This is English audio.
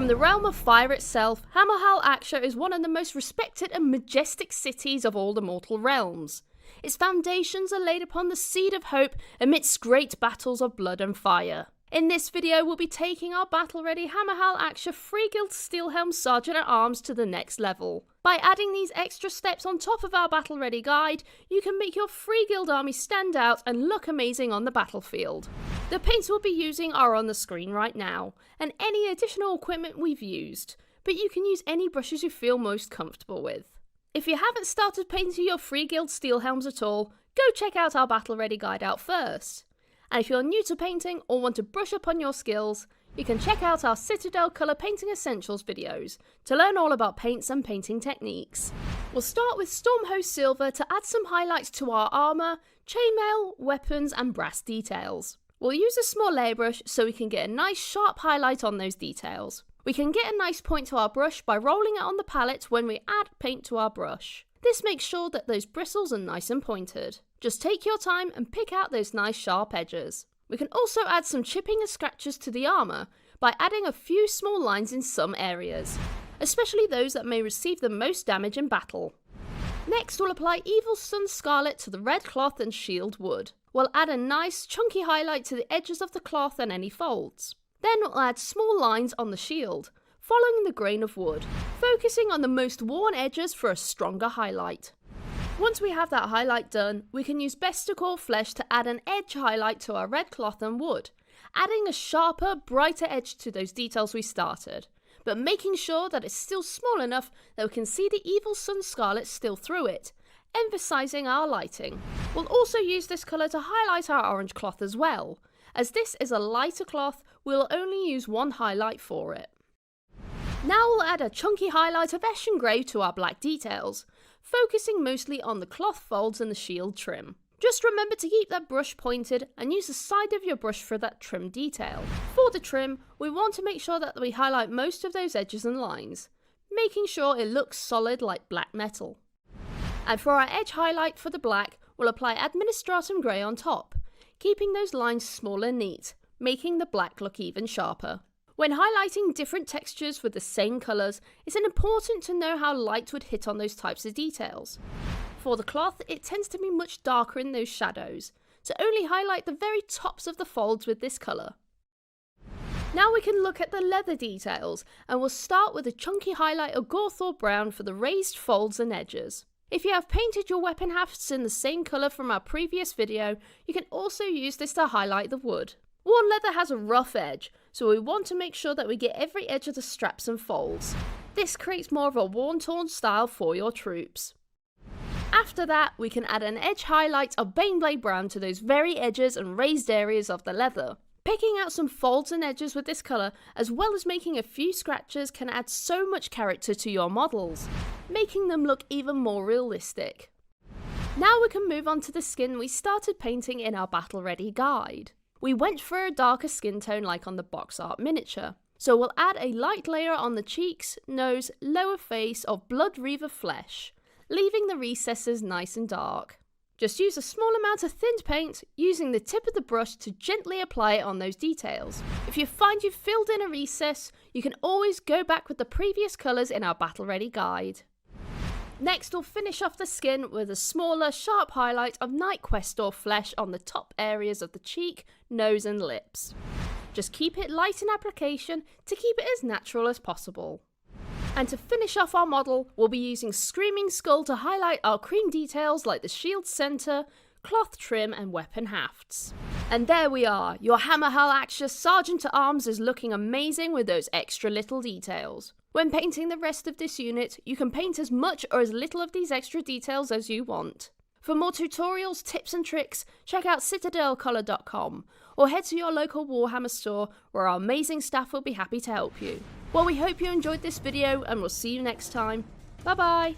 From the realm of fire itself, Hammerhal Aksha is one of the most respected and majestic cities of all the mortal realms. Its foundations are laid upon the seed of hope amidst great battles of blood and fire. In this video, we'll be taking our battle-ready Hammerhal Aksha Free Guild Steelhelm Sergeant-at-Arms to the next level. By adding these extra steps on top of our battle-ready guide, you can make your Free Guild army stand out and look amazing on the battlefield. The paints we'll be using are on the screen right now, and any additional equipment we've used, but you can use any brushes you feel most comfortable with. If you haven't started painting your Free Guild Steelhelms at all, go check out our battle-ready guide out first. And if you're new to painting or want to brush up on your skills, you can check out our Citadel Colour Painting Essentials videos to learn all about paints and painting techniques. We'll start with Stormhost Silver to add some highlights to our armour, chainmail, weapons and brass details. We'll use a small layer brush so we can get a nice sharp highlight on those details. We can get a nice point to our brush by rolling it on the palette when we add paint to our brush. This makes sure that those bristles are nice and pointed. Just take your time and pick out those nice sharp edges. We can also add some chipping and scratches to the armour by adding a few small lines in some areas, especially those that may receive the most damage in battle. Next, we'll apply Evil Sun Scarlet to the red cloth and shield wood. We'll add a nice chunky highlight to the edges of the cloth and any folds. Then we'll add small lines on the shield, following the grain of wood, focusing on the most worn edges for a stronger highlight. Once we have that highlight done, we can use Besticore Flesh to add an edge highlight to our red cloth and wood, adding a sharper, brighter edge to those details we started, but making sure that it's still small enough that we can see the Evil Sun Scarlet still through it, emphasising our lighting. We'll also use this colour to highlight our orange cloth as well. As this is a lighter cloth, we'll only use one highlight for it. Now we'll add a chunky highlight of Eshin Grey to our black details, focusing mostly on the cloth folds and the shield trim. Just remember to keep that brush pointed and use the side of your brush for that trim detail. For the trim, we want to make sure that we highlight most of those edges and lines, making sure it looks solid like black metal. And for our edge highlight for the black, we'll apply Administratum Grey on top, keeping those lines small and neat, making the black look even sharper. When highlighting different textures with the same colours, it's important to know how light would hit on those types of details. For the cloth, it tends to be much darker in those shadows, so only highlight the very tops of the folds with this colour. Now we can look at the leather details, and we'll start with a chunky highlight of Gorthor Brown for the raised folds and edges. If you have painted your weapon hafts in the same colour from our previous video, you can also use this to highlight the wood. Worn leather has a rough edge, so we want to make sure that we get every edge of the straps and folds. This creates more of a worn-torn style for your troops. After that, we can add an edge highlight of Baneblade Brown to those very edges and raised areas of the leather. Picking out some folds and edges with this colour, as well as making a few scratches, can add so much character to your models, making them look even more realistic. Now we can move on to the skin we started painting in our battle-ready guide. We went for a darker skin tone like on the box art miniature, so we'll add a light layer on the cheeks, nose, lower face of Blood Reaver flesh, leaving the recesses nice and dark. Just use a small amount of thinned paint, using the tip of the brush to gently apply it on those details. If you find you've filled in a recess, you can always go back with the previous colours in our battle-ready guide. Next, we'll finish off the skin with a smaller, sharp highlight of Night Questor flesh on the top areas of the cheek, nose and lips. Just keep it light in application to keep it as natural as possible. And to finish off our model, we'll be using Screaming Skull to highlight our cream details like the shield centre, cloth trim and weapon hafts. And there we are, your Hammerhal Aksha Sergeant-at-Arms is looking amazing with those extra little details. When painting the rest of this unit, you can paint as much or as little of these extra details as you want. For more tutorials, tips and tricks, check out citadelcolor.com or head to your local Warhammer store where our amazing staff will be happy to help you. Well, we hope you enjoyed this video and we'll see you next time. Bye bye!